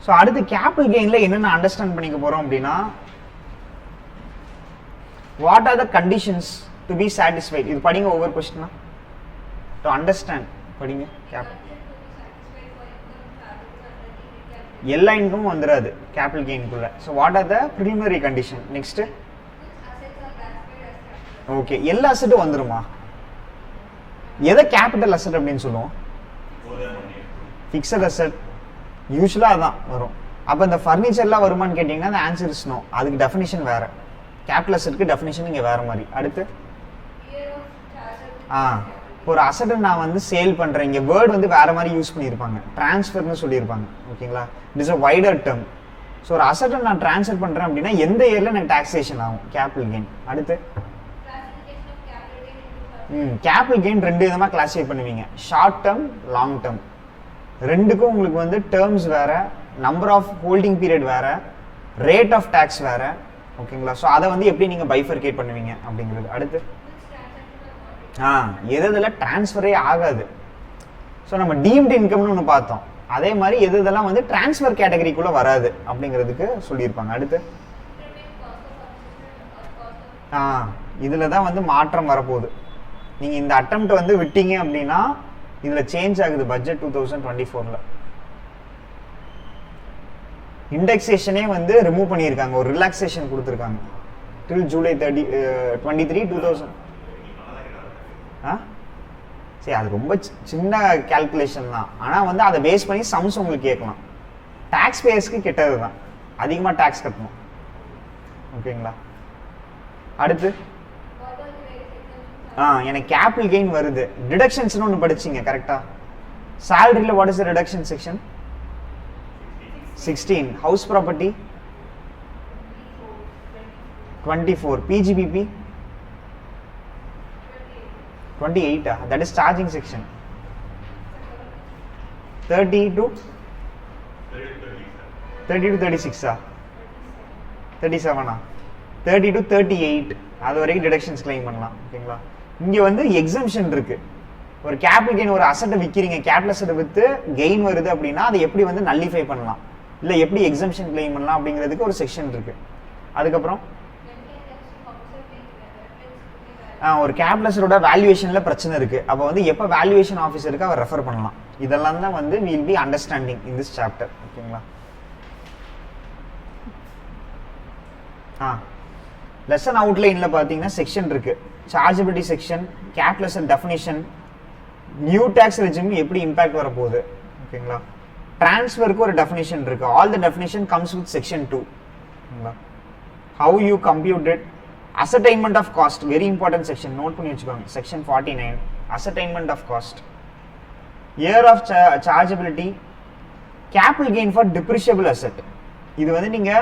So அடுத்து capital கெயினில் என்னென்ன understand பண்ணிக்க போகிறோம் அப்படின்னா, what are the conditions to be satisfied. இது படிங்க ஒவ்வொரு கொஸ்டினா டு அண்டர்ஸ்டாண்ட் படிங்க. எல்லா இன்கமும் வந்துடாது கேபிட்டல் கெயினுக்குள்ள. So what are the preliminary condition. Next okay, எல்லா அசெட்டும் வந்துருமா? எதை கேபிட்டல் அசெட் அப்படின்னு சொல்லுவோம்? Fixed asset. யூஸ்வலாக அதான் வரும். அப்போ இந்த ஃபர்னிச்சர்லாம் வருமானு கேட்டிங்கன்னா அந்த ஆன்சர் இஸ் நோ. அதுக்கு டெஃபினிஷன் வேறு. கேபிட்டல் அசெட்க்கு டெஃபினிஷன் இங்கே வேறு மாதிரி. அடுத்து இப்போ ஒரு அசெட்டை நான் வந்து சேல் பண்ணுறேன். இங்கே வேர்டு வந்து வேறு மாதிரி யூஸ் பண்ணியிருப்பாங்க. ட்ரான்ஸ்ஃபர்னு சொல்லியிருப்பாங்க. ஓகேங்களா? It is a wider term. So ஒரு அசெட்டை நான் ட்ரான்ஸ்ஃபர் பண்ணுறேன் அப்படின்னா எந்த இயரில் எனக்கு டாக்ஸேஷன் ஆகும்? Capital gain. அடுத்து கேபிட்டல் கெயின் 2 விதமாக கிளாஸிஃபை பண்ணுவீங்க. Short term, long term. ரெண்டுக்கும் உங்களுக்கு வந்து டேர்ம்ஸ் வேறு, நம்பர் ஆஃப் ஹோல்டிங் பீரியட் வேறு, ரேட் ஆஃப் டேக்ஸ் வேறு. ஓகேங்களா? ஸோ அதை வந்து எப்படி நீங்கள் பைஃபர்கேட் பண்ணுவீங்க அப்படிங்கிறது. அடுத்து எதில் டிரான்ஸ்ஃபரே ஆகாது. ஸோ நம்ம டீம்டு இன்கம்னு ஒன்று பார்த்தோம். அதே மாதிரி எதெல்லாம் வந்து டிரான்ஸ்ஃபர் கேட்டகரிக்குள்ளே வராது அப்படிங்கிறதுக்கு சொல்லியிருப்பாங்க. அடுத்து இதில் தான் வந்து மாற்றம் வரப்போகுது. நீங்கள் இந்த அட்டெம்ப்ட் வந்து விட்டீங்க அப்படின்னா இதில் சேஞ்ச் ஆகுது பட்ஜெட் 2024. இண்டெக்ஸேஷனே வந்து ரிமூவ் பண்ணியிருக்காங்க, ஒரு ரிலாக்ஸேஷன் கொடுத்துருக்காங்க டில் ஜூலை 23, 2000. சரி, அது ரொம்ப சின்ன கால்குலேஷன் தான். ஆனால் வந்து அதை பேஸ் பண்ணி சம்ஸ் உங்களுக்கு கேட்கலாம். டேக்ஸ் பேஸ்க்கு கெட்டது தான், அதிகமாக டேக்ஸ் கட்டணும். ஓகேங்களா? அடுத்து எனக்கு கேபிட்டல் கெயின் வருது. டிடக்ஷன்ஸ்னு ஒன்று படிச்சிங்க கரெக்டா? சேலரியில் what is the reduction section? 16. House property 24. PGBP 28. That is charging section. 30 to 36. 37. 30 to 38. அது வரைக்கும் டிடக்ஷன்ஸ் கிளைம் பண்ணலாம். ஓகேங்களா? இங்கே வந்து எக்ஸம்ஷன் இருக்கு. ஒரு கேபிட்டல் கெயின், ஒரு அசெட்டை விற்கிறீங்க, கேபிட்டல் அசெட்டை விற்று கெயின் வருது அப்படின்னா அதை எப்படி வந்து நல்லிஃபை பண்ணலாம், இல்லை எப்படி எக்ஸம்ஷன் கிளைம் பண்ணலாம் அப்படிங்கிறதுக்கு ஒரு செக்ஷன் இருக்கு. அதுக்கப்புறம் ஒரு கேபிட்டல் அசெட்டோட வேல்யூவேஷன்ல பிரச்சனை இருக்கு. அப்போ வந்து எப்போ வேல்யூவேஷன் ஆஃபீஸருக்கு அவர் ரெஃபர் பண்ணலாம். இதெல்லாம் தான் வந்து will be understanding in this chapter. ஓகேங்களா? லெசன் அவுட்லைன்ல பார்த்தீங்கன்னா செக்ஷன் இருக்கு. Chargeability section, capital asset definition, new tax regime எப்படி இம்பாக்ட் வரப்போகுது. ஓகேங்களா? டிரான்ஸ்ஃபருக்கு ஒரு டெஃபினிஷன் இருக்கு. All the definition comes with section 2. ஓகேங்களா? How you compute it. Ascertainment of cost, very important section, note பண்ணி வச்சுக்கோங்க. Section 49. Ascertainment of cost, year of chargeability, capital gain for depreciable asset. இது வந்து நீங்க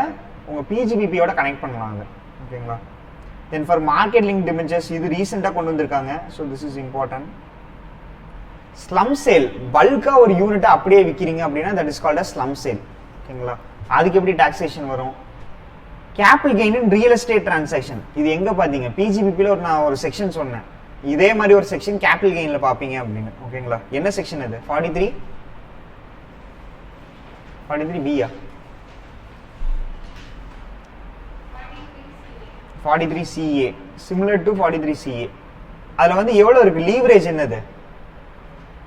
உங்க பிஜிபிபியோட கனெக்ட் பண்ணலாம். ஓகேங்களா? Then for market link debentures, இது ரீசெண்டாக கொண்டு வந்திருக்காங்க. So this is important. Slump sale, பல்கா ஒரு யூனிட்டை அப்படியே விற்கிறீங்க அப்படின்னா that is called as slump sale. ஓகேங்களா? அதுக்கு எப்படி டாக்ஸேஷன் வரும்? Capital gain in real estate transaction, இது எங்க பாத்தீங்க? பிஜிபிபில நான் ஒரு செக்ஷன் சொன்னேன். இதே மாதிரி ஒரு செக்ஷன் கேபிட்டல் கெயின்ல பாப்பீங்க அப்படின்னு. ஓகேங்களா? என்ன செக்ஷன் அது? 43B-யா? 43CA, similar to 43CA. அதுல வந்து எவ்வளவு இருக்கு? லீவரேஜ் என்னது?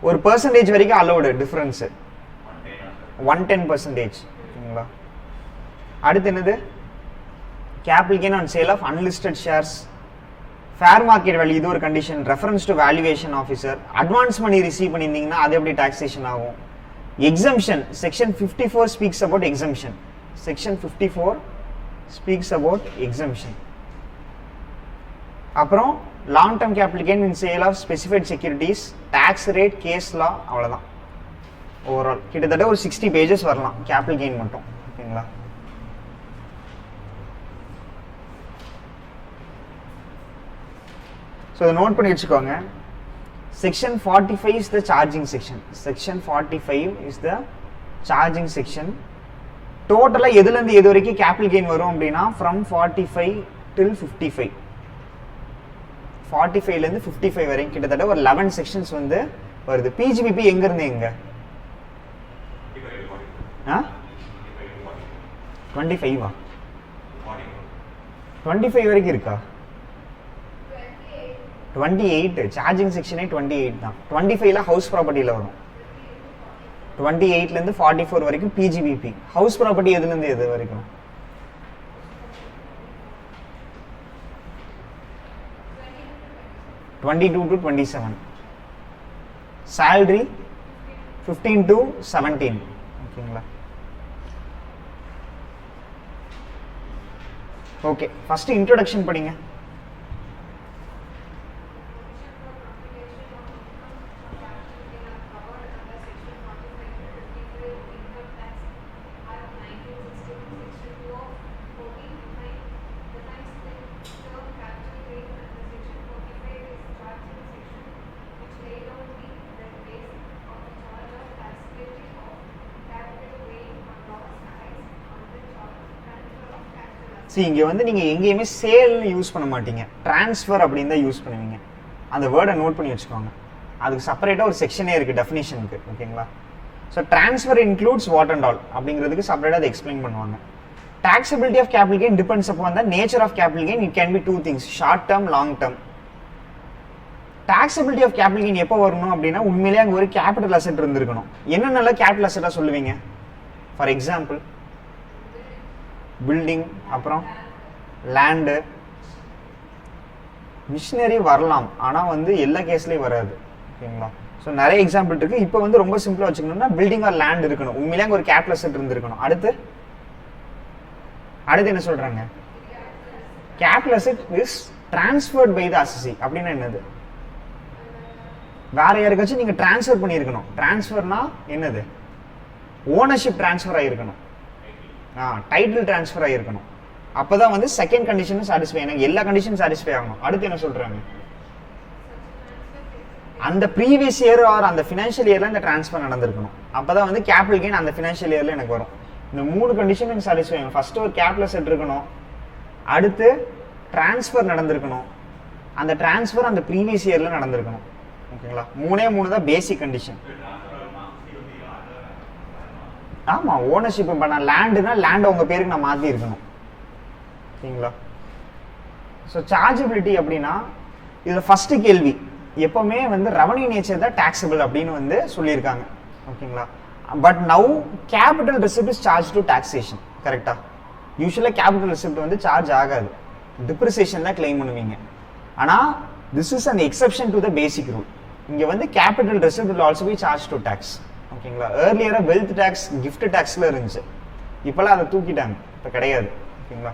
ஒரு பெர்சன்டேஜ் வரைக்கும் அலோடு டிஃபரன்ஸ் 110%. ஓகேங்களா? அடுத்து என்னது? Capital gain on sale of unlisted shares, fair market value, இது ஒரு condition. Reference to valuation officer, advance money receive பண்ணியிருந்தீங்கன்னா அது எப்படி டாக்ஸேஷன் ஆகும்? Exemption, section 54 speaks about exemption. Section 54 speaks about exemption. அப்புறம் long term capital gain in sale of specified securities, tax rate, case law, அவ்வளோதான். Overall கிட்டத்தட்ட ஒரு 60 pages வரலாம் capital gain மட்டும். ஓகேங்களா? ஸோ இதை நோட் பண்ணி வச்சுக்கோங்க. Section 45 is the charging section. Section 45 is the charging section. டோட்டலாக எதுலேருந்து எது வரைக்கும் கேபிட்டல் கெயின் வரும் அப்படின்னா ஃப்ரம் 45 till 55. 45லேருந்து 55 வரைக்கும் கிட்டத்தட்ட ஒரு 11 செக்ஷன்ஸ் வந்து வருது. பிஜிபிபி எங்கேருந்து எங்க? 25 25 வரைக்கும் இருக்கா? 28 சார்ஜிங் செக்ஷனே 28 தான். 25ல ஹவுஸ் ப்ராப்பர்ட்டியில் வரும். 28லேருந்து 44 வரைக்கும் பிஜிபிபி. ஹவுஸ் ப்ராப்பர்ட்டி எதுலேருந்து எது வரைக்கும்? 22 to 27. salary 15 to 17. ஓகேங்களா? ஓகே, ஃபர்ஸ்ட் இன்ட்ரோடக்ஷன் படிங்க. இங்கே வந்து நீங்கள் எங்கேயுமே சேல் யூஸ் பண்ண மாட்டீங்க, ட்ரான்ஸ்ஃபர் அப்படின்னு தான் யூஸ் பண்ணுவீங்க. அந்த வேர்டை நோட் பண்ணி வச்சுக்கோங்க. அதுக்கு செப்பரேட்டாக ஒரு செக்ஷனே இருக்குது டெஃபினேஷனுக்கு. ஓகேங்களா? So transfer includes what and all அப்படிங்கிறதுக்கு செப்பரேட்டாக அதை எக்ஸ்பிளைன் பண்ணுவாங்க. Taxability of capital gain depends upon the nature of capital gain. It can be two things, short term, long term. Taxability of capital gain எப்போ வரணும் அப்படின்னா உண்மையிலேயே அங்கே ஒரு கேபிட்டல் அசெட் இருந்திருக்கணும். என்னென்ன கேபிட்டல் அசெட்டாக சொல்லுவீங்க? ஃபார் எக்ஸாம்பிள் பில்டிங், அப்புறம் லேண்டு, மிஷினரி வரலாம், ஆனால் வந்து எல்லா கேஸ்லேயும் வராது. ஓகேங்களா? ஸோ நிறைய எக்ஸாம்பிள் இருக்குது. இப்போ வந்து ரொம்ப சிம்பிளாக வச்சுக்கணும்னா பில்டிங் ஆர் லேண்ட் இருக்கணும், உண்மையிலே அங்கே ஒரு கேபிட்டல் அசெட் இருந்திருக்கணும். அடுத்து என்ன சொல்கிறாங்க? Capital asset is transferred by the assessee. அப்படின்னா என்னது? வேற யாருக்காச்சும் நீங்கள் டிரான்ஸ்ஃபர் பண்ணியிருக்கணும். டிரான்ஸ்ஃபர்னா என்னது? ஓனர்ஷிப் டிரான்ஸ்ஃபர் ஆகிருக்கணும், டைட்டில் டிரான்ஸ்ஃபர் ஆகிருக்கணும். அப்போ தான் வந்து செகண்ட் கண்டிஷனும் சாட்டிஸ்ஃபை, எனக்கு எல்லா கண்டிஷனும் சாட்டிஸ்ஃபை ஆகணும். அடுத்து என்ன சொல்கிறாங்க? அந்த ப்ரீவியஸ் இயர் ஆர் அந்த ஃபினான்ஷியல் இயரில் இந்த டிரான்ஸ்ஃபர் நடந்திருக்கணும். அப்போ தான் வந்து கேபிட்டல் கெயின் அந்த ஃபினான்ஷியல் இயரில் எனக்கு வரும். இந்த 3 கண்டிஷன் எனக்கு சாட்டிஸ்ஃபை ஆகும். ஃபர்ஸ்ட் ஒரு கேபிட்டல் அசெட் இருக்கணும், அடுத்து டிரான்ஸ்ஃபர் நடந்திருக்கணும், அந்த டிரான்ஸ்ஃபர் அந்த ப்ரீவியஸ் இயரில் நடந்திருக்கணும். ஓகேங்களா? 3 தான் பேசிக் கண்டிஷன். ஆமாம், ஓனர்ஷிப் இப்போ நான் லேண்டுனா லேண்டை உங்கள் பேருக்கு நான் மாற்றி இருக்கணும். ஓகேங்களா? ஸோ சார்ஜபிலிட்டி அப்படின்னா இதில் ஃபஸ்ட்டு கேள்வி எப்போவுமே வந்து ரெவன்யூ நேச்சர் தான் டாக்ஸபிள் அப்படின்னு வந்து சொல்லியிருக்காங்க. ஓகேங்களா? But now capital receipt is charge to taxation. கரெக்டாக? யூஸ்வலாக கேபிட்டல் ரிசிப்ட் வந்து சார்ஜ் ஆகாது, டிப்ரிசியேஷன் தான் கிளைம் பண்ணுவீங்க. ஆனால் this is an exception to the basic rule. இங்கே வந்து capital receipt will also be charge to tax. ஓகேங்களா? ஏர்லியராக வெல்த் டேக்ஸ், கிஃப்ட் டேக்ஸில் இருந்துச்சு, இப்போலாம் அதை தூக்கிட்டாங்க, இப்போ கிடையாது. ஓகேங்களா?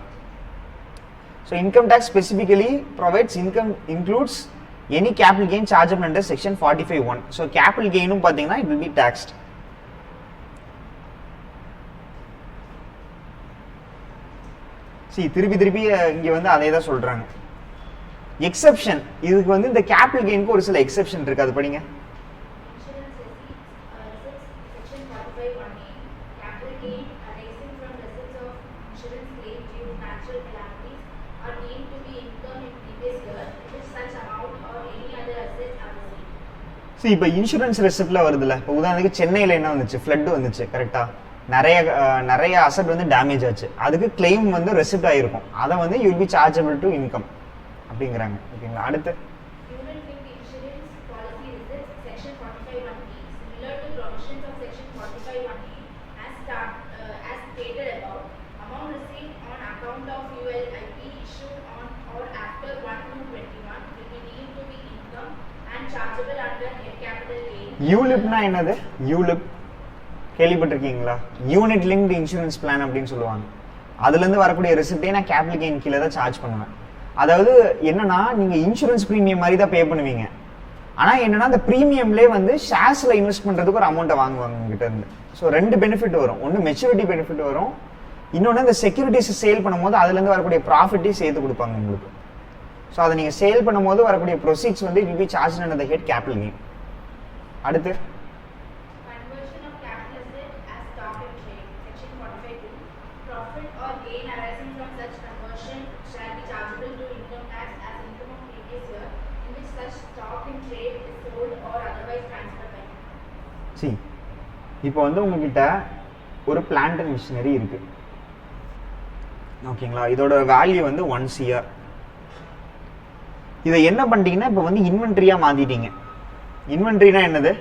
So income tax specifically provides income includes any capital gain chargeable under section 45(1). So capital கெயினும் பார்த்தீங்கன்னா இட் வில் பி டாக்ஸ்ட். திருப்பி இங்கே வந்து அதே தான் சொல்கிறாங்க. எக்ஸப்ஷன், இதுக்கு வந்து இந்த கேபிட்டல் கெயினுக்கு ஒரு சில எக்ஸப்ஷன் இருக்குது, அது படிங்க. இப்போ இன்சூரன்ஸ் ரெசிப்ட்ல வருதுல்ல, இப்போ உதாரணத்துக்கு சென்னையில் என்ன வந்துச்சு? ஃப்ளட் வந்துச்சு. கரெக்டா? நிறைய அசெட் வந்து டேமேஜ் ஆச்சு, அதுக்கு கிளைம் வந்து ரெசிப்ட் ஆகிருக்கும், அதை வந்து you will be chargeable to income அப்படிங்கிறாங்க. ஓகேங்களா? அடுத்து யூலிப்னா என்னது? யூலிப் கேள்விப்பட்டிருக்கீங்களா? யூனிட் லிங்க்டு இன்சூரன்ஸ் பிளான் அப்படின்னு சொல்லுவாங்க. அதுலேருந்து வரக்கூடிய ரெசிப்டே நான் கேபிட்டல் கெயின் கீழே தான் சார்ஜ் பண்ணுவேன். அதாவது என்னன்னா, நீங்கள் இன்சூரன்ஸ் ப்ரீமியம் மாதிரி தான் பே பண்ணுவீங்க, ஆனால் என்னன்னா அந்த ப்ரீமியம்லேயே வந்து ஷேர்ஸில் இன்வெஸ்ட் பண்ணுறதுக்கு ஒரு அமௌண்ட்டை வாங்குவாங்க உங்ககிட்ட இருந்து. ஸோ 2 பெனிஃபிட் வரும். ஒன்று மெச்சூரிட்டி பெனிஃபிட் வரும், இன்னொன்று இந்த செக்யூரிட்டிஸ் சேல் பண்ணும்போது அதுலேருந்து வரக்கூடிய ப்ராஃபிட்டையும் சேர்த்து கொடுப்பாங்க உங்களுக்கு. ஸோ அதை நீங்கள் சேல் பண்ணும்போது வரக்கூடிய ப்ரொசீட்ஸ் வந்து it will B charge under the head capital gain. அடுத்து இப்போ வந்து உங்ககிட்ட ஒரு பிளான்ட் அண்ட் மிஷினரி இருக்கு. ஓகேங்களா. இதோட வேல்யூ வந்து 1 CR. இதை என்ன பண்ணிட்டீங்கன்னா இப்போ வந்து இன்வென்ட்ரியா மாத்திட்டீங்க. இன்வென்ட்ரினா என்னது?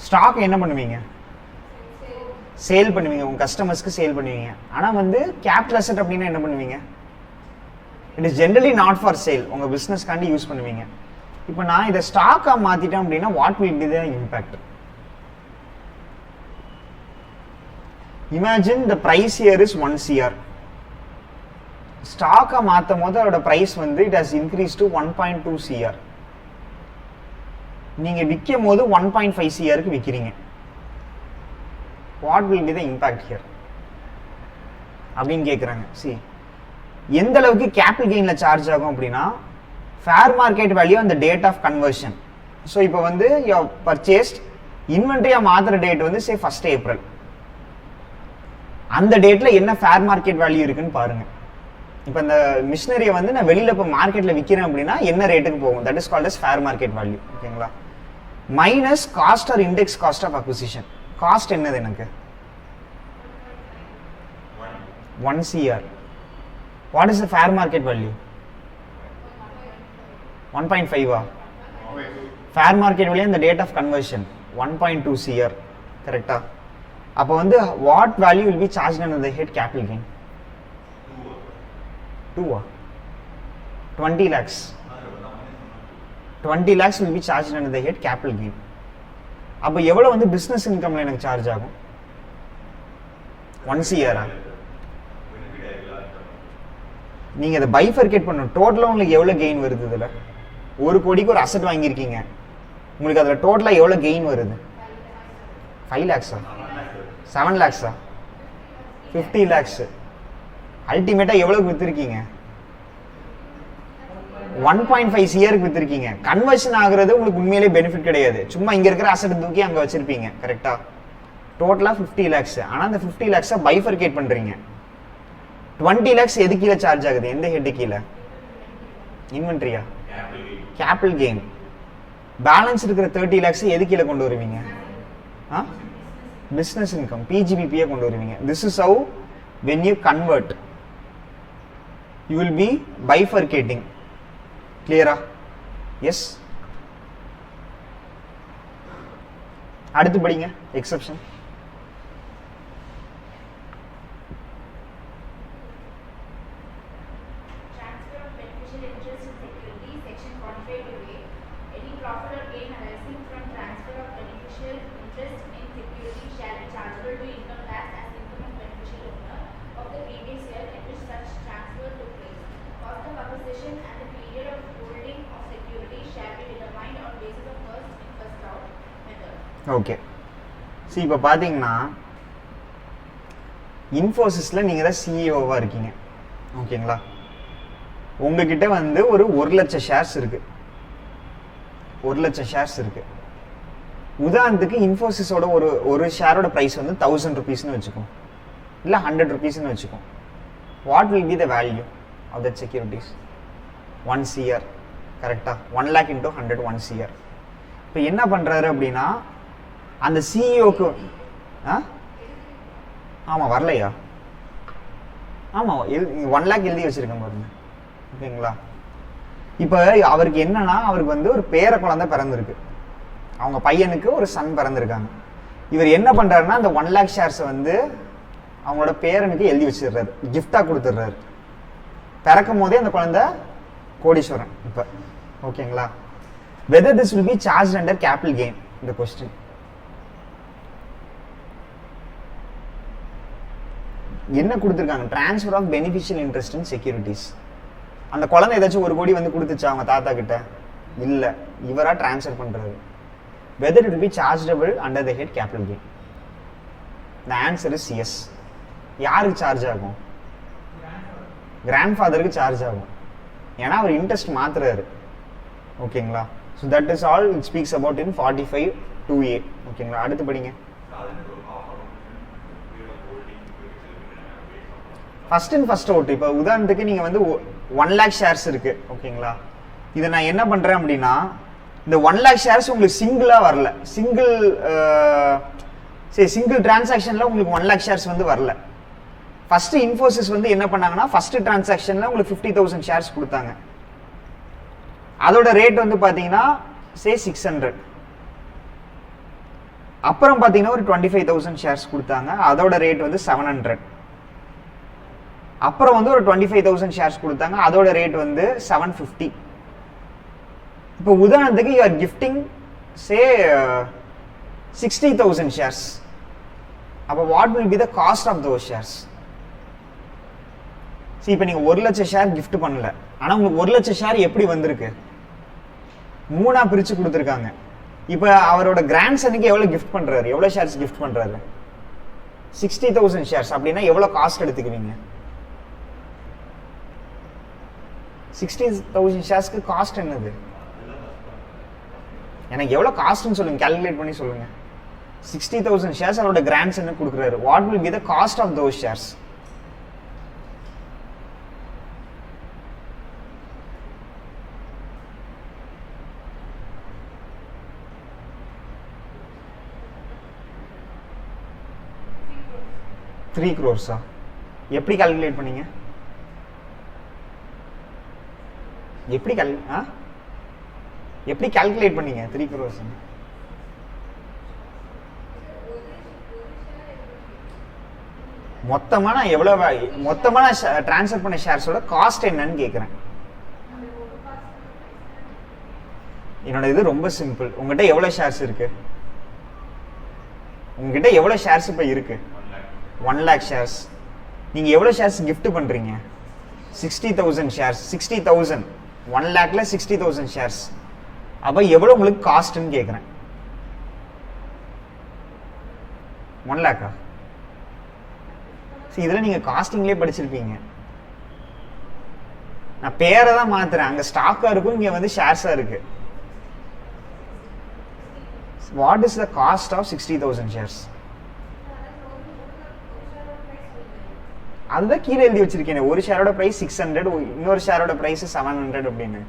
ஸ்டாக் என்ன பண்ணுவீங்க? சேல் பண்ணுவீங்க, உங்க கஸ்டமர்ஸ்க்கு சேல் பண்ணுவீங்க. ஆனா வந்து கேபிட்டல் அசெட் அப்படின்னா என்ன பண்ணுவீங்க? It is generally not for sale, உங்க பிசினஸ்க்காண்டி யூஸ் பண்ணுவீங்க. இப்போ நான் இதை ஸ்டாக்கா மாத்திட்டேன் அப்படின்னா what will be the impact? Imagine the price here is 1 CR. ஸ்டாக்கா மாத்தும் போது அதோட பிரைஸ் வந்து it has increase to 1.2 CR. நீங்க விற்கும் போது 1.5 CRக்கு விற்கிறீங்க. What will be the impact here அப்படின்னு கேட்குறாங்க. சி எந்த அளவுக்கு கேபிட்டல் கெயின்ல சார்ஜ் ஆகும் அப்படின்னா ஃபேர் மார்க்கெட் வேல்யூ அந்த டேட் ஆஃப் கன்வர்ஷன். ஸோ இப்போ வந்து யூ பர்ச்சேஸ்ட் இன்வென்ட்ரியா மாத்திர டேட் வந்து சே 1 April. அந்த டேட்ல என்ன ஃபேர் மார்க்கெட் வேல்யூ இருக்குன்னு பாருங்க. இப்போ இந்த மிஷினரியை வந்து நான் வெளியில இப்போ மார்க்கெட்ல விற்கிறேன் அப்படின்னா என்ன ரேட்டுக்கு போகும்? That is called as fair market value. ஓகேங்களா. Minus cost or index cost of acquisition. Cost என்னது எனக்கு? 1 CR. What is the fair market value? 1.5. Fair market value and the date of conversion 1.2 CR. Correct? அப்போ வந்து what value will be charged under the head capital gain? 2. 20 lakhs. 20 lakhs will be charged under the head capital gain. அப்போ எவ்வளவு வந்து business இன்கம்ல எனக்கு charge ஆகும்? 1 CR. நீங்க அதை bifurcate பண்ணணும். டோட்டலா உங்களுக்கு எவ்வளவு கெயின் வருது? இதுல 1 கோடிக்கு ஒரு அசெட் வாங்கியிருக்கீங்க, உங்களுக்கு அதுல டோட்டலா எவ்வளவு கெயின் வருது? 5 lakhs, 7 lakhs, 50 lakhs. அல்டிமேட்டா எவ்வளவு வித்திருக்கீங்க? 1.5 CRக்கு வித்திருக்கீங்க. கன்வர்ஷன் ஆகுறது உங்களுக்கு உண்மையிலே பெனிஃபிட் கிடையாது. சும்மா இங்க இருக்கிற அசெட் தூக்கி அங்க வச்சிருப்பீங்க. கரெக்டா? டோட்டலா 50 lakhs. ஆனா அந்த 50 lakhs பைஃபர்கேட் பண்றீங்க. 20 lakhs எது கீழே சார்ஜ் ஆகுது? எந்த ஹெட் கீழே? இன்வென்ட்ரியா? Capital gain. பேலன்ஸ் இருக்கிற 30 lakhs எது கீழே கொண்டு வருவீங்க? பிசினஸ் இன்கம், பிஜிபிபியை கொண்டு வருவீங்க. This is how when you convert you will be bifurcating. clear? yes. அடுத்து படிங்க எக்ஸெப்ஷன். ஓகே. சி இப்போ பார்த்தீங்கன்னா இன்ஃபோசிஸில் நீங்கள் தான் சிஇஓவாக இருக்கீங்க. ஓகேங்களா. உங்ககிட்ட வந்து ஒரு 1 லட்சம் ஷேர்ஸ் இருக்கு. 1 லட்சம் ஷேர்ஸ் இருக்கு. உதாரணத்துக்கு இன்ஃபோசிஸோட ஒரு ஷேரோட ப்ரைஸ் வந்து 1000 rupeesனு வச்சுக்கோம், இல்லை 100 rupeesனு வச்சுக்கோம். What will be the value of that securities? 1 CR. கரெக்டா? 1 lakh into 100, 1 CR. இப்போ என்ன பண்ணுறாரு அப்படின்னா அந்த சிஇஓக்கு ஆமாம் வரலையா? ஆமாம் 1 lakh எழுதி வச்சிருக்கேன் பாருங்க. ஓகேங்களா. இப்போ அவருக்கு என்னன்னா அவருக்கு வந்து ஒரு பேர குழந்தை பிறந்திருக்கு, அவங்க பையனுக்கு ஒரு சன் பிறந்திருக்காங்க. இவர் என்ன பண்றாருன்னா அந்த 1 lakh ஷேர்ஸை வந்து அவங்களோட பேரனுக்கு எழுதி வச்சிடுறாரு, கிஃப்டா கொடுத்துடுறாரு. பிறக்கும் போதே அந்த குழந்தை கோடீஸ்வரன். இப்போ ஓகேங்களா. whether this will be charged under capital gain, the question. என்ன கொடுத்துருக்காங்க? Transfer of beneficial interest in securities. அந்த குழந்தை ஏதாச்சும் 1 கோடி வந்து கொடுத்துச்சா அவங்க தாத்தா கிட்ட? இல்லை, இவரா ட்ரான்ஸ்ஃபர் பண்றாரு. whether it will be chargeable under the head capital gain? the answer is yes. யாருக்கு சார்ஜ் ஆகும்? கிராண்ட்ஃபாதருக்கு சார்ஜ் ஆகும், ஏன்னா அவர் இன்ட்ரெஸ்ட் மாத்துறாரு. ஓகேங்களா. So that is all it speaks about in 45(2)(a). ஓகேங்களா. அடுத்து படிங்க. First in first out. இப்போ உதாரணத்துக்கு நீங்கள் வந்து 1 lakh ஷேர்ஸ் இருக்கு. ஓகேங்களா. இதை நான் என்ன பண்ணுறேன் அப்படின்னா இந்த 1 lakh ஷேர்ஸ் உங்களுக்கு சிங்கிளாக வரல, சரி, சிங்கிள் டிரான்சாக்ஷனில் உங்களுக்கு 1 lakh ஷேர்ஸ் வந்து வரல. ஃபர்ஸ்ட் இன்ஃபோசிஸ் வந்து என்ன பண்ணாங்கன்னா ஃபர்ஸ்ட் டிரான்சாக்ஷனில் உங்களுக்கு 50,000 ஷேர்ஸ் கொடுத்தாங்க. அதோட ரேட் வந்து பார்த்தீங்கன்னா 600. அப்புறம் பார்த்தீங்கன்னா ஒரு 25,000 ஷேர்ஸ் கொடுத்தாங்க. அதோட ரேட் வந்து 700. அப்புறம் வந்து ஒரு 25,000 ஷேர்ஸ் கொடுத்தாங்க. அதோட ரேட் வந்து 750. இப்போ உதாரணத்துக்கு you are gifting say 60,000 shares. அப்போ what will be the cost of those shares? சரி, இப்போ நீங்கள் 1 லட்சம் ஷேர் கிஃப்ட் பண்ணல, ஆனால் உங்களுக்கு 1 லட்சம் ஷேர் எப்படி வந்திருக்கு? 3ஆ பிரித்து கொடுத்துருக்காங்க. இப்போ அவரோட கிராண்ட் சனுக்கு எவ்வளோ கிஃப்ட் பண்ணுறாரு, எவ்வளோ ஷேர்ஸ் கிஃப்ட் பண்ணுறாரு? 60,000 ஷேர்ஸ். அப்படின்னா எவ்வளோ காஸ்ட் எடுத்துக்குவீங்க? 60,000 ஷேர்ஸ்க்கு காஸ்ட் என்னது? எனக்கு எவ்வளோ காஸ்ட்னு சொல்லுங்க, கால்குலேட் பண்ணி சொல்லுங்க. 60,000 ஷேர்ஸ் அவரோட கிராண்ட் சனுக்கு கொடுக்குறாரு. What will be the cost of those shares? Three crores. எப்படி கால்குலேட் பண்ணீங்க? எப்படி கால்குலேட் பண்ணீங்க 3 crores? மொத்தமா நான் ட்ரான்ஸ்ஃபர் பண்ண ஷேர்ஸோட காஸ்ட் என்னன்னு கேட்குறேன். என்னோட இது ரொம்ப சிம்பிள். உங்ககிட்ட எவ்வளோ ஷேர்ஸ் இருக்கு? உங்ககிட்ட எவ்வளோ ஷேர்ஸ் இப்போ இருக்கு? 1 lakh ஷேர்ஸ். நீங்க எவ்வளோ ஷேர்ஸ் கிஃப்ட் பண்றீங்க? 60,000 ஷேர்ஸ். 60,000 1 lakhல 60,000 ஷேர்ஸ். அப்போ எவ்வளோ உங்களுக்கு காஸ்ட்னு கேட்குறேன். 1 lakh. சரி, இதில் நீங்கள் காஸ்டிங்லேயே படிச்சிருப்பீங்க. நான் பேரை தான் மாத்துறேன். அங்கே ஸ்டாக்காக இருக்கும், இங்கே வந்து ஷேர்ஸாக இருக்கு. What is the cost of 60,000 shares? அதுதான் கீழே எழுதி வச்சிருக்கேன். ஒரு ஷேரோட பிரைஸ் 600, இன்னொரு ஷேரோட பிரைஸ் 700 அப்படின்னு.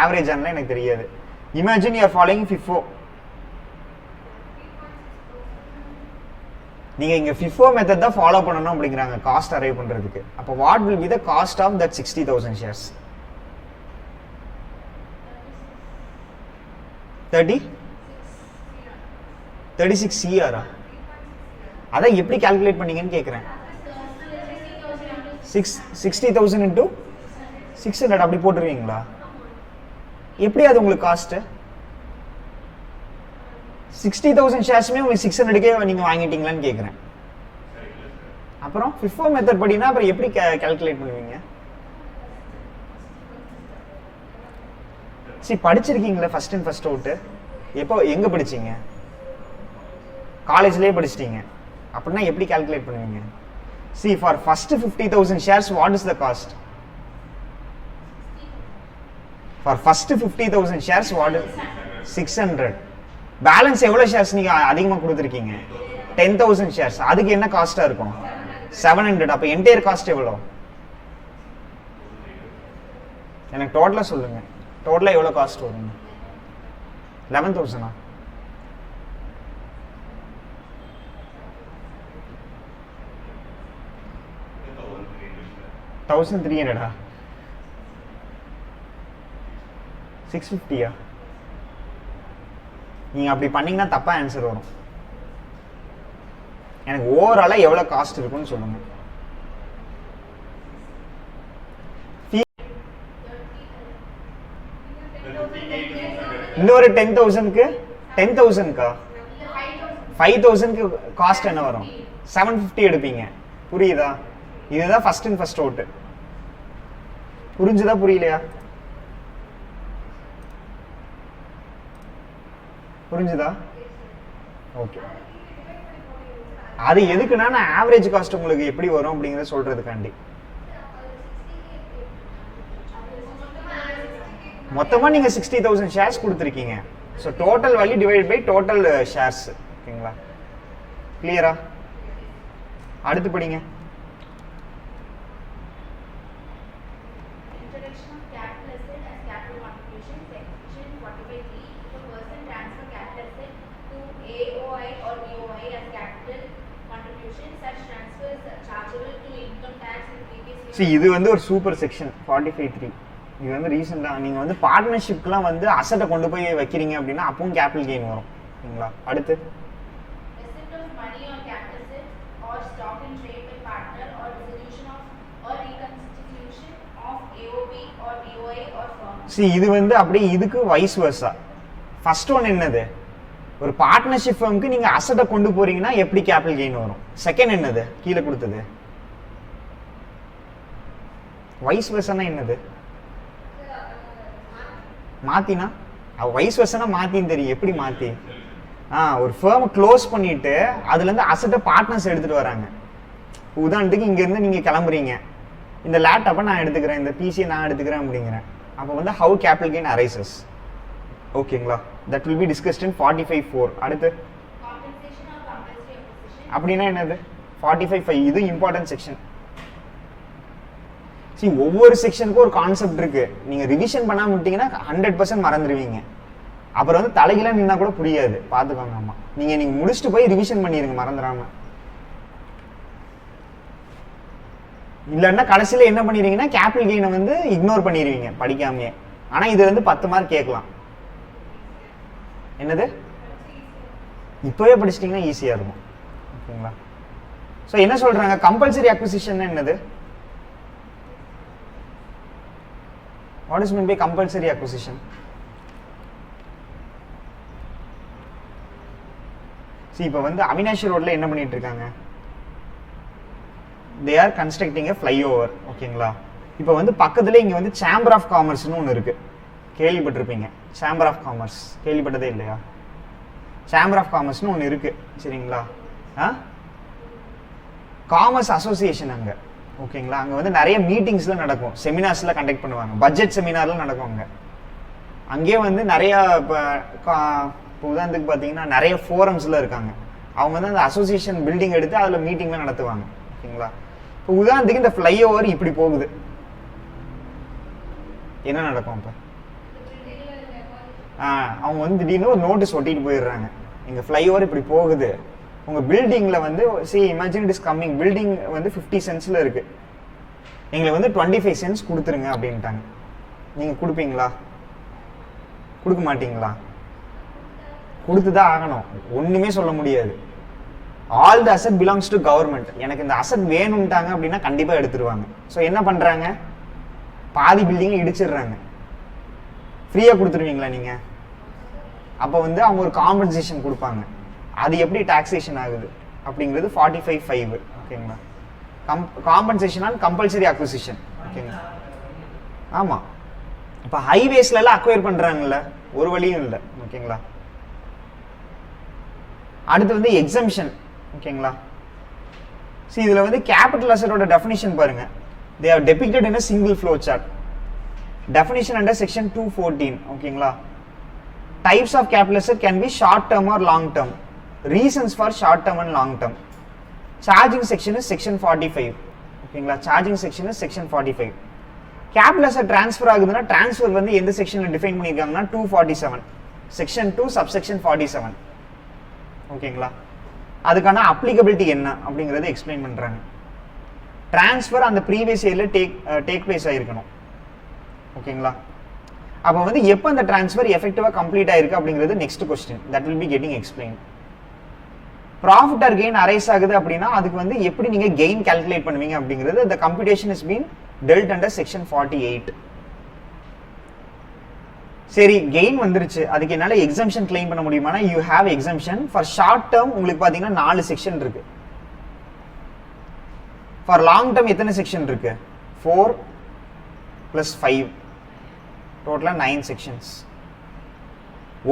ஆவரேஜ் ஆனால் எனக்கு தெரியாது. Imagine you are following FIFO. நீங்க இங்க FIFO மெத்தட் தான் ஃபாலோ பண்ணணும் அப்படிங்கிறாங்க காஸ்ட் அரைவ் பண்றதுக்கு. அப்போ what will be the cost of that 60,000 shares? 36 CR. அதான் எப்படி கால்குலேட் பண்ணீங்கன்னு கேட்குறேன். 60,000 into 600 அப்படி போட்டுருவீங்களா? எப்படி அது உங்களுக்கு காஸ்ட்? 60,000 ஷேர்ஸுமே உங்களுக்கு 600க்கே நீங்கள் வாங்கிட்டீங்களான்னு கேட்குறேன். அப்புறம் FIFO மெத்தட் படினா அப்புறம் எப்படி கால்குலேட் பண்ணுவீங்க? சரி, படிச்சிருக்கீங்களா ஃபர்ஸ்ட் இன் ஃபர்ஸ்ட் அவுட்டு? எப்போ எங்கே படிச்சீங்க? காலேஜ்லேயே படிச்சிட்டீங்க. அப்படின்னா எப்படி கால்குலேட் பண்ணுவீங்க? See, for first 50,000 shares, what is the cost? For first 50,000 shares, what is 600? Balance எவ்வளோ ஷேர்ஸ் நீங்கள் அதிகமாக கொடுத்துருக்கீங்க? 10,000 ஷேர்ஸ். அதுக்கு என்ன காஸ்ட்டாக இருக்கும்? 700. அப்போ என்டையர் காஸ்ட் எவ்வளோ? எனக்கு டோட்டலாக சொல்லுங்க. டோட்டலாக எவ்வளோ காஸ்ட் வருங்க? 11,000. 1,300. 650. நீங்க அப்படி பண்ணீங்கன்னா தப்பா ஆன்சர் வரும். எனக்கு ஓவராலா எவ்வளவு காஸ்ட் இருக்குன்னு சொல்லுங்க. இன்னொரு 10,000க்கு 10,000க்கா 5,000க்கு காஸ்ட் என்ன வரும்? 750 எடுப்பீங்க. புரியுதா? இதுதான் ஃபர்ஸ்ட் இன் ஃபர்ஸ்ட் அவுட். புரிஞ்சுதா புரியலையா? புரிஞ்சுதா? ஓகே. அது எதுக்குன்னா நான் ஆவரேஜ் காஸ்ட் உங்களுக்கு எப்படி வரும் அப்படிங்கறத சொல்றதுக்காண்டி. மொத்தமா நீங்க 60,000 ஷேர்ஸ் கொடுத்துருக்கீங்க. So total value divide by total shares. ஓகேங்களா? கிளியரா? அடுத்து படிங்க. See, இது வந்து ஒரு சூப்பர் செக்ஷன் 45.3. இது வந்து ரீசெண்டாக நீங்கள் வந்து பார்ட்னர்ஷிப்லாம் வந்து அசட்டை கொண்டு போய் வைக்கிறீங்க அப்படின்னா அப்பவும் கேபிட்டல் கெயின் வரும். ஓகேங்களா? அடுத்து see, இது வந்து அப்படியே இதுக்கு வைஸ் வர்சா. ஃபர்ஸ்ட் ஒன் என்னது? ஒரு பார்ட்னர்ஷிப் ஃபர்முக்கு நீங்கள் அசட்டை கொண்டு போறீங்கன்னா எப்படி கேபிட்டல் கெயின் வரும்? செகண்ட் என்னது கீழே கொடுத்தது? வைஸ் வர்சனா என்னது? மாத்தினா வைஸ் வர்சனா மாத்தின்னு தெரியும். எப்படி மாத்தி? ஒரு ஃபர்ம் க்ளோஸ் பண்ணிட்டு அதுல இருந்து அசட்டை பார்ட்னர்ஸ் எடுத்துட்டு வராங்க. உதாரணத்துக்கு இங்க இருந்து நீங்க கிளம்புறீங்க, இந்த லேப்டாப்பை நான் எடுத்துக்கிறேன், இந்த பிசியை நான் எடுத்துக்கிறேன் அப்படிங்கிறேன். அப்போ வந்து ஹவு கேபிட்டல் கெயின் அரைசஸ். ஓகேங்களா? தட் வில் பி டிஸ்கஸ்ட் இன் 45.4. அடுத்து அப்படின்னா என்னது? 45.5 இது இம்பார்ட்டன்ட் செக்ஷன். ஒவ்வொரு செக்ஷனுக்கும் ஒரு கான்செப்ட் இருக்கு. நீங்க ரிவிஷன் பண்ணாம விட்டீங்கன்னா 100% மறந்துடுவீங்க. அப்புறம் வந்து தலைகீழ நின்னா கூட புரியாது. பாத்துக்கோங்க. ஆமா, நீங்க முடிச்சுட்டு போய் ரிவிஷன் பண்ணிருங்க மறந்துடாம. இல்லன்னா கடைசியில என்ன பண்ணிடுவீங்கன்னா கேபிட்டல் கெயினை வந்து இக்னோர் பண்ணிடுவீங்க படிக்காமையே. ஆனா இதுல இருந்து 10 மார்க் கேட்கலாம். என்னது? இப்பவே படிச்சிட்டீங்கன்னா ஈஸியா இருக்கும். ஓகேங்களா? சோ என்ன சொல்றாங்க? கம்பல்சரி அக்விசிஷன் என்னது? What is meant by compulsory acquisition? See, இப்போ வந்து அவினாஷி ரோட்ல என்ன பண்ணிட்டு இருக்காங்க? They are constructing a flyover. ஓகேங்களா? இப்போ வந்து பக்கத்துல இங்க வந்து சேம்பர் ஆஃப் காமர்ஸ்னு ஒன்று இருக்கு. கேள்விப்பட்டிருப்பீங்க. சேம்பர் ஆஃப் காமர்ஸ் கேள்விப்பட்டதே இல்லையா? சேம்பர் ஆஃப் காமர்ஸ்னு ஒன்று இருக்கு. சரிங்களா? காமர்ஸ் அசோசியேஷன் அங்க. ஓகேங்களா? அங்க வந்து நிறைய மீட்டிங்ஸ்ல நடக்கும், செமினார்ஸ்ல கண்டக்ட் பண்ணுவாங்க, பட்ஜெட் செமினார்ல நடக்கும் அங்க. அங்கேயே வந்து நிறைய உதாரணத்துக்கு பாத்தீங்கன்னா நிறைய ஃபோரம்ஸ்ல இருக்காங்க. அவங்க வந்து அந்த அசோசியேஷன் பில்டிங் எடுத்து அதுல மீட்டிங்லாம் நடத்துவாங்க. ஓகேங்களா? இப்போ உதாரணத்துக்கு இந்த ஃப்ளைஓவர் இப்படி போகுது, என்ன நடக்கும்? இப்ப அவங்க வந்து திடீர்னு ஒரு நோட்டீஸ் ஒட்டிட்டு போயிடுறாங்க, எங்க ஃப்ளைஓவர் இப்படி போகுது, உங்க பில்டிங்ல வந்து see imagine it is coming, building வந்து 50 சென்ட்ஸ்ல இருக்கு, எங்களுக்கு வந்து 25 சென்ட்ஸ் கொடுத்துருங்க அப்படின்ட்டாங்க. நீங்க கொடுப்பீங்களா? கொடுக்க மாட்டீங்களா? கொடுத்துதான் ஆகணும். ஒண்ணுமே சொல்ல முடியாது. All the asset belongs to government. எனக்கு இந்த அசெட் வேணும்ட்டாங்க அப்படின்னா கண்டிப்பா எடுத்துருவாங்க. ஸோ என்ன பண்றாங்க? பாதி பில்டிங்கை இடிச்சிடுறாங்க. ஃப்ரீயா கொடுத்துருவீங்களா நீங்க? அப்ப வந்து அவங்க ஒரு காம்பன்சேஷன் கொடுப்பாங்க. அது எப்படி டாக்ஸேஷன் ஆகுது அப்படிங்கிறது 45.5. ஓகேங்களா? Compensation on compulsory acquisition. ஓகேங்களா? ஆமா, இப்ப ஹைவேஸ்ல எல்லாம் அக்வயர் பண்றாங்கல்ல, ஒரு வழியும் இல்லை. ஓகேங்களா? அடுத்து வந்து எக்ஸம்ஷன். ஓகேங்களா? see இதுல வந்து கேபிட்டல் அசெட்டோட டெஃபினிஷன் பாருங்க. they are depicted in a single flow chart. definition under section 214. ஓகேங்களா? types of capital asset can be short term or long term. reasons for short term and long term. charging section is section 45. ஓகேங்களா? charging section is section 45. capital asset transfer ஆகுதுன்னா transfer வந்து எந்த செக்ஷன்ல define பண்ணிருக்காங்கன்னா 247 section 2 subsection 47. ஓகேங்களா? அதுக்கான applicability என்ன அப்படிங்கறத explain பண்றாங்க. டிரான்ஸ்ஃபர் அந்த ப்ரீவியஸ் இயர்ல டேக் பிளேஸ் ஆயிருக்கணும். ஓகேங்களா? அப்ப வந்து எப்ப அந்த டிரான்ஸ்ஃபர் எஃபெக்டிவா கம்ப்ளீட் ஆயிருக்கு அப்படிங்கிறது next question. that will be getting explained. Profit R gain arise ஆகுது அப்படின்னா அதுக்கு வந்து எப்படி நீங்க கெயின் கால்குலேட் பண்ணுவீங்க அப்படிங்கிறது the computation has been dealt under section 48. சரி, கெயின் வந்துருச்சு, அதுக்கு என்னால எக்ஸம்ஷன் கிளைம் பண்ண முடியுமானா you have exemption for short term. உங்களுக்கு பாத்தீங்கன்னா 4 செக்ஷன் இருக்கு. ஃபார் லாங் டேர்ம் எத்தனை செக்ஷன் இருக்கு? 4 + 5 டோட்டலா 9 செக்ஷன்ஸ்.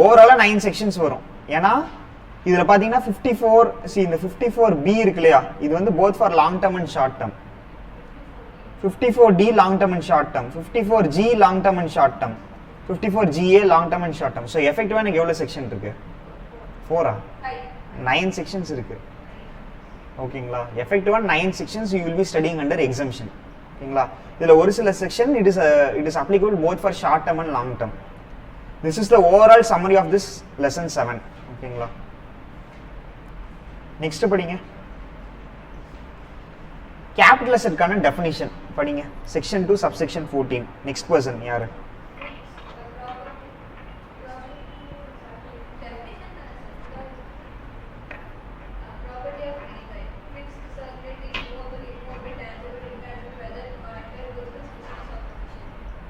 ஓவராலா 9 செக்ஷன்ஸ் வரும். ஏன்னா இதுல பாத்தீங்கன்னா 54 see இந்த 54B இருக்கு இல்லையா, இது வந்து both for long term and short term. 54D long term and short term, 54G long term and short term, 54GA long term and short term. So effectively எனக்கு எவ்வளவு செக்ஷன் இருக்கு? 4 9 செக்ஷன்ஸ் இருக்கு. ஓகேங்களா? effectively 9 sections you will be studying under exemption. ஓகேங்களா? இதுல ஒரு சில section it is applicable both for short term and long term. This is the overall summary of this lesson 7. ஓகேங்களா? நெக்ஸ்ட் படிங்க. கேபிட்டல் அசெட்கான டெஃபினிஷன் படிங்க. Section 2 subsection 14. நெக்ஸ்ட் பர்சன் யாரு?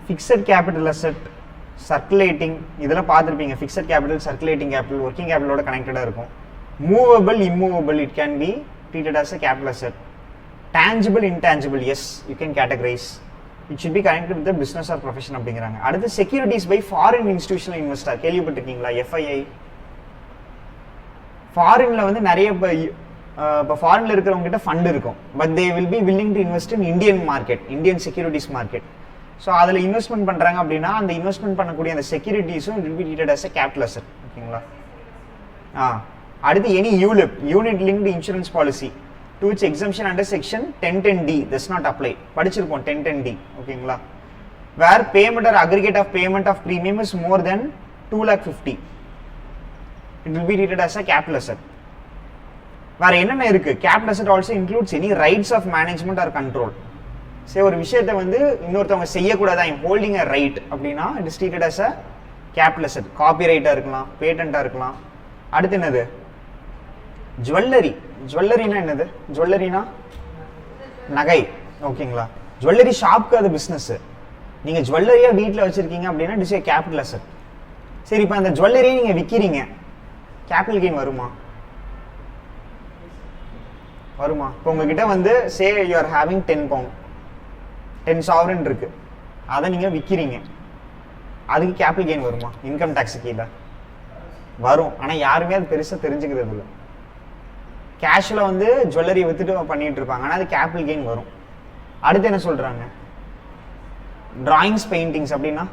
Fixed capital asset, circulating, இதெல்லாம் பார்த்துருப்பீங்க. Fixed capital, circulating capital, working கேபிட்டலோட கனெக்டடாக இருக்கும். Movable, immovable, it can be treated as a capital asset. Tangible, intangible, yes, you can categorize. It should be connected with the business or profession அப்படிங்கிறாங்க. அடுத்து securities by foreign institutional investor, கேள்விப்பட்டிருக்கீங்களா? FII. ஃபாரின்ல வந்து நிறைய இப்போ ஃபாரின்ல இருக்கிறவங்க கிட்ட ஃபண்ட் இருக்கும், but they will be willing to invest in Indian market, Indian securities market. So அதில் இன்வெஸ்ட்மெண்ட் பண்ணுறாங்க அப்படின்னா அந்த இன்வெஸ்ட்மெண்ட் பண்ணக்கூடிய அந்த செக்யூரிட்டிஸும் it will be treated as a capital asset. ஓகேங்களா? அடுத்து any ULIP, unit linked insurance policy, to its exemption under section 1010D does not apply. படிச்சிருப்போம் 1010D. ஓகேங்களா? where payment or aggregate of payment of premium is more than 2,50,000, it will be treated as a capital asset. வேற என்னென்ன இருக்கு? capital asset also includes any rights of management or control. சரி, ஒரு விஷயத்தை வந்து இன்னொருத்தவங்க செய்யக்கூடாது, ஐம் ஹோல்டிங் அ ரைட் அப்படின்னா it is treated as a capital asset. காப்பிரைட்டாக இருக்கலாம், பேட்டண்டாக இருக்கலாம். அடுத்து என்னது? ஜுவல்லரி. ஜுவல்லரினா என்னது? ஜுவல்லரினா நகை. ஓகேங்களா? ஜுவல்லரி ஷாப்க்கு அது பிஸ்னஸ். நீங்கள் ஜுவல்லரியாக வீட்டில் வச்சுருக்கீங்க அப்படின்னா it is a capital asset. சரி, இப்போ அந்த ஜுவல்லரியை நீங்கள் விற்கிறீங்க, கேபிட்டல் கெயின் வருமா? வருமா? இப்போ உங்ககிட்ட வந்து say you are having 10 pound, 10 sovereign இருக்கு, அதை நீங்கள் விற்கிறீங்க, அதுக்கு கேபிட்டல் கெயின் வருமா? இன்கம் டேக்ஸ் கீழே வரும். ஆனால் யாருமே அது பெருசாக தெரிஞ்சுக்கிறது இல்லை. கேஷில் வந்து ஜுவல்லரி வித்துட்டு பண்ணிட்டு இருப்பாங்க, ஆனால் அது கேபிட்டல் கெயின் வரும். அடுத்து என்ன சொல்றாங்க? டிராயிங்ஸ், பெயிண்டிங்ஸ் அப்படின்னா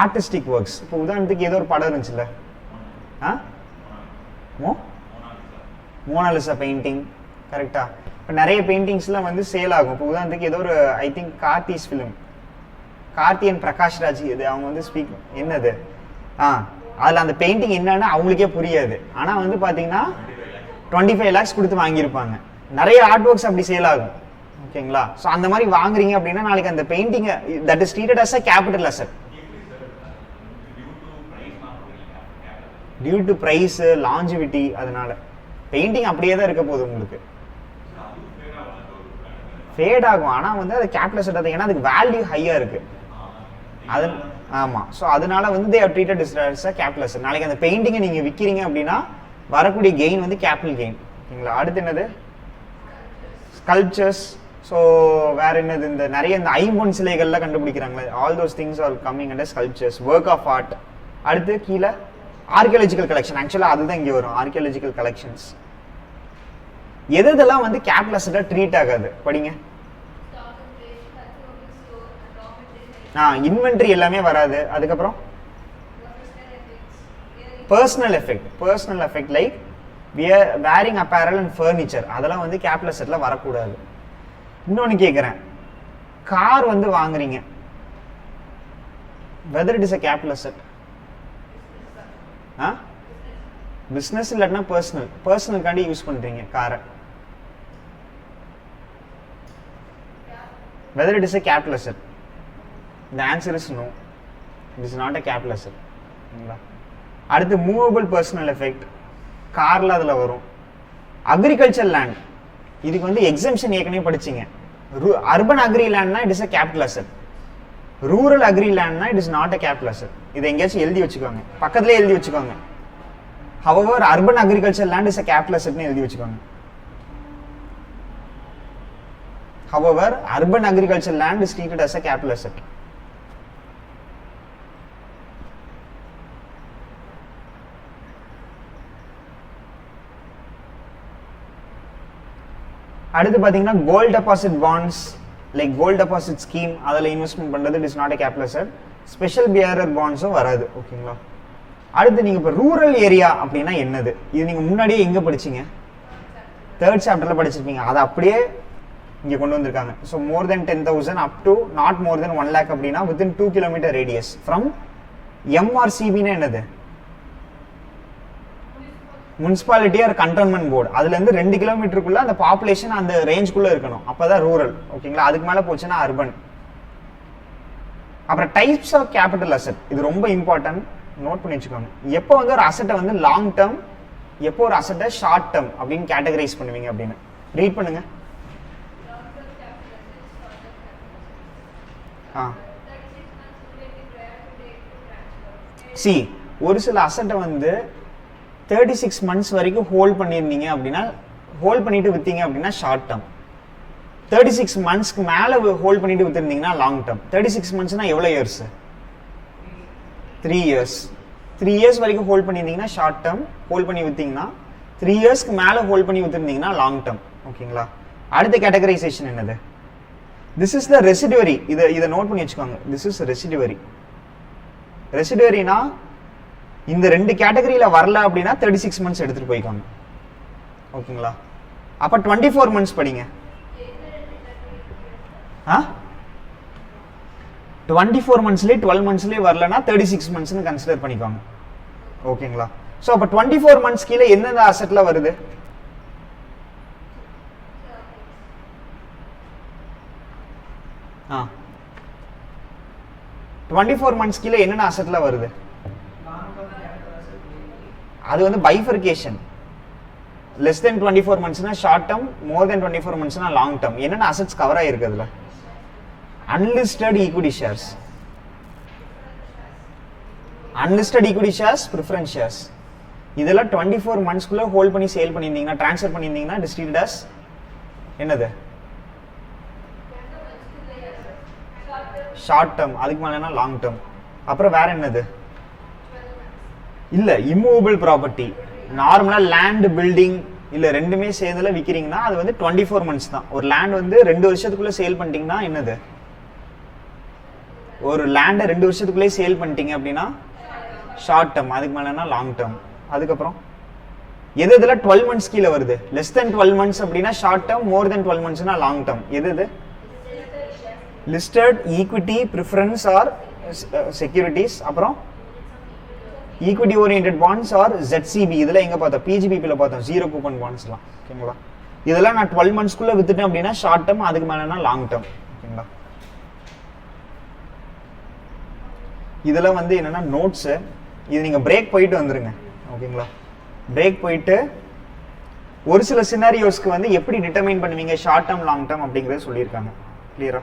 ஆர்டிஸ்டிக் ஒர்க்ஸ். இப்போ உதாரணத்துக்கு ஏதோ ஒரு படம் இருந்துச்சுல்ல, மோனாலிசா பெயிண்டிங், கரெக்டா? இப்போ நிறைய பெயிண்டிங்ஸ்லாம் வந்து சேல் ஆகும். இப்போ உதாரணத்துக்கு ஏதோ ஒரு I think Karthi's film, Karthi and Prakash Raj, இது அவங்க வந்து ஸ்பீக் என்னது அதில் அந்த பெயிண்டிங் என்னன்னு அவங்களுக்கே புரியாது, ஆனால் வந்து பார்த்தீங்கன்னா 25 lakhs கொடுத்து வாங்கியிருப்பாங்க. நிறைய ஆர்ட் ஒர்க்ஸ் அப்படி சேல் ஆகும். ஓகேங்களா? ஸோ அந்த மாதிரி வாங்குறீங்க அப்படின்னா நாளைக்கு அந்த painting that is treated as a capital asset. Due to price, longevity, அதனால பெயிண்டிங் அப்படியே தான் இருக்க போகுது, உங்களுக்கு ஃபேட் ஆகும். ஆனால் வந்து அது கேபிட்டல் அசெட் அது, ஏன்னா அதுக்கு வேல்யூ ஹையாக இருக்கு. அது ஆமாம். ஸோ அதனால வந்து they are treated as a capital asset. நாளைக்கு அந்த பெயிண்டிங்கை நீங்கள் விற்கிறீங்க அப்படின்னா வரக்கூடிய கெயின் வந்து கேபிட்டல் கெயின். ஓகேங்களா? அடுத்து என்னது? ஸ்கல்ப்சர்ஸ். ஸோ வேற என்னது? இந்த நிறைய இந்த ஐம்பொன் சிலைகள்லாம் கண்டுபிடிக்கிறாங்களே, all those things are coming under sculptures, work of art. அடுத்து கீழே ஆர்கியாலஜிக்கல் கலெக்ஷன். ஆக்சுவலாக அதுதான் இங்கே வரும், ஆர்கியாலஜிக்கல் கலெக்ஷன்ஸ். எதெல்லாம் வந்து கேபிட்டல் அசெட்டா ட்ரீட் ஆகாது படிங்க. இன்வென்ட்ரி எல்லாமே வராது. அதுக்கப்புறம் personal effect like wearing apparel and furniture, அதெல்லாம் வந்து கேபிட்டல் அசெட்ல வரக்கூடாது. இன்னொன்று கேட்குறேன், கார் வந்து வாங்குறீங்க, whether it is a capital asset? Business இல்லாட்டினா பர்சனலுக்காண்டி யூஸ் பண்றீங்க காரை, whether it is a capital asset? The answer is no. It is not a capital asset. அடுத்து மூவபிள் பர்சனல் எஃபெக்ட், கார்ல அதுல வரும். அக்ரிகல்ச்சர் லேண்ட், இதுக்கு வந்து எக்ஸம்ஷன் ஏற்கனவே படிச்சீங்க. அர்பன் அக்ரி லேண்ட்னா it is a capital asset, rural agri லேண்ட்னா it is not a capital asset. இதை எங்கேயாச்சும் எழுதி வச்சுக்கோங்க, பக்கத்துலேயே எழுதி வச்சுக்கோங்க. However, urban agriculture land is a capital asset னு எழுதி வச்சுக்கோங்க. However, urban agriculture land is treated as a capital asset. அடுத்து பாத்தீங்கன்னா gold deposit bonds like gold deposit scheme, அதில் இன்வெஸ்ட்மெண்ட் பண்றது it is not a capital asset. Special bearer பாண்ட்ஸும் வராது. ஓகேங்களா? அடுத்து நீங்க இப்போ ரூரல் ஏரியா அப்படின்னா என்னது? இது நீங்க முன்னாடியே எங்க படிச்சீங்க? 3rd சாப்டர்ல படிச்சிருப்பீங்க. அதை அப்படியே இங்க கொண்டு வந்திருக்காங்க. So more than 10,000 up to not more than 1 lakh அப்படின்னா வித்தின் 2 kilometer ரேடியஸ் ஃப்ரம் எம்ஆர்சிபின்னா என்னது? முனிசிபாலிட்டி ஆர் கண்டோன்மெண்ட் போர்டு அதுல இருந்து 2 கிலோமீட்டருக்குள்ள அந்த பாப்புலேஷன் அந்த ரேஞ்சுக்குள்ள இருக்கணும், அப்பதான் ரூரல். ஓகேங்களா? அதுக்கு மேல போச்சுன்னா அர்பன். அப்புறம் டைப்ஸ் ஆஃப் கேபிட்டல் அசெட், இது ரொம்ப இம்பார்ட்டன்ட், நோட் பண்ணி வச்சுக்கோங்க. எப்போ வந்து ஒரு அசெட்டை வந்து லாங் டேர்ம், எப்போ ஒரு அசெட்டை ஷார்ட் டேர்ம் அப்படின்னு கேட்டகரைஸ் பண்ணுவீங்க அப்படின்னு ரீட் பண்ணுங்க. சி ஒரு சில அசெட்டை வந்து 36 months வரைக்கும் ஹோல்ட் பண்ணியிருந்தீங்க அப்படின்னா, ஹோல்ட் பண்ணிட்டு வித்தீங்க அப்படின்னா ஷார்ட் டேர்ம். 36 monthsக்கு மேல ஹோல்ட் பண்ணிட்டு வித்திருந்தீங்கன்னா லாங் டேர்ம். 36 monthsனா எவ்வளவு இயர்ஸ்? 3 years. 3 years வரைக்கும் ஹோல்ட் பண்ணியிருந்தீங்கன்னா ஷார்ட் டேர்ம், ஹோல்ட் பண்ணி வித்தீங்கன்னா 3 yearsக்கு மேல ஹோல்ட் பண்ணி வித்திருந்தீங்கன்னா லாங் டேர்ம். ஓகேங்களா? அடுத்த கேட்டகரைசேஷன் என்னது? This is the residuary. இதை நோட் பண்ணி வச்சுக்கோங்க. This is ரெசிடுவரி. ரெசிடுவரினா இந்த 2 கேட்டகரியில வரல அப்படின்னா 36 months எடுத்துட்டு போய்க்கோங்க. ஓகேங்களா? அப்ப 24 months படிங்க. 24 monthsலயே 12 monthsலயே வரலன்னா 36 monthsனு கன்சிடர் பண்ணிக்கோங்க. ஓகேங்களா? சோ அப்ப 24 months கீழ என்னென்ன அசெட்ல வருது? ஆ 24 months கீழ என்னென்ன அசெட்ல வருது? அது வந்து பைஃபர்கேஷன். less than 24 monthsனா ஷார்ட் டேர்ம், more than 24 monthsனா லாங் டேர்ம். என்னென்ன அசெட்ஸ் கவர் ஆயிருக்கு அதுல? unlisted equity shares, unlisted equity shares, preference shares. இதெல்லாம் 24 months குள்ள ஹோல்ட் பண்ணி சேல் பண்ணிருந்தீங்கன்னா, ட்ரான்ஸ்ஃபர் பண்ணிருந்தீங்கன்னா டிஸ்ட்ரிபியூட்டட் as என்னது? Short term. அதுக்கு மேலனா லாங் டேர்ம். அப்புறம் வேற என்னது? இல்ல இம்மூவபிள் ப்ராப்பர்ட்டி. நார்மலா லேண்ட், பில்டிங் இல்ல ரெண்டுமே சேர்ந்துல விக்கிறீங்கன்னா அது வந்து 24 months தான். ஒரு லேண்ட் வந்து 2 வருஷத்துக்குள்ள சேல் பண்ணிட்டீங்கன்னா என்னது? ஒரு லேண்டை 2 வருஷத்துக்குள்ளே சேல் பண்ணிட்டீங்க அப்படின்னா ஷார்ட் டேர்ம். அதுக்கு மேலனா லாங் டேர்ம். அதுக்கப்புறம் எது இதுல 12 months கீழே வருது? less than 12 months அப்படின்னா ஷார்ட் டேர்ம், more than 12 monthsனா லாங் டேர்ம். எது இது? Listed equity, preference or securities. அப்புறம் equity oriented funds or ZCB. இதுல எங்க பார்த்தோம்? PGBP ல பார்த்தோம், ஜீரோ கூப்பன் பாண்ட்ஸ்லாம். ஓகேங்களா? இதெல்லாம் நான் 12 months குள்ள வித்துட்டேன் அப்படின்னா ஷார்ட் டேர்ம், அதுக்கு மேலனா லாங் டேர்ம். ஓகேங்களா? இதெல்லாம் வந்து என்னன்னா நோட்ஸ். இது நீங்க பிரேக் போயிட்டு வந்துருங்க. ஓகேங்களா? பிரேக் போயிட்டு ஒரு சில சினாரியோஸ்க்கு வந்து எப்படி டிட்டர்மைன் பண்ணுவீங்க ஷார்ட் டேர்ம், லாங் டேர்ம் அப்படிங்கறத சொல்லியிருக்காங்க. கிளியரா?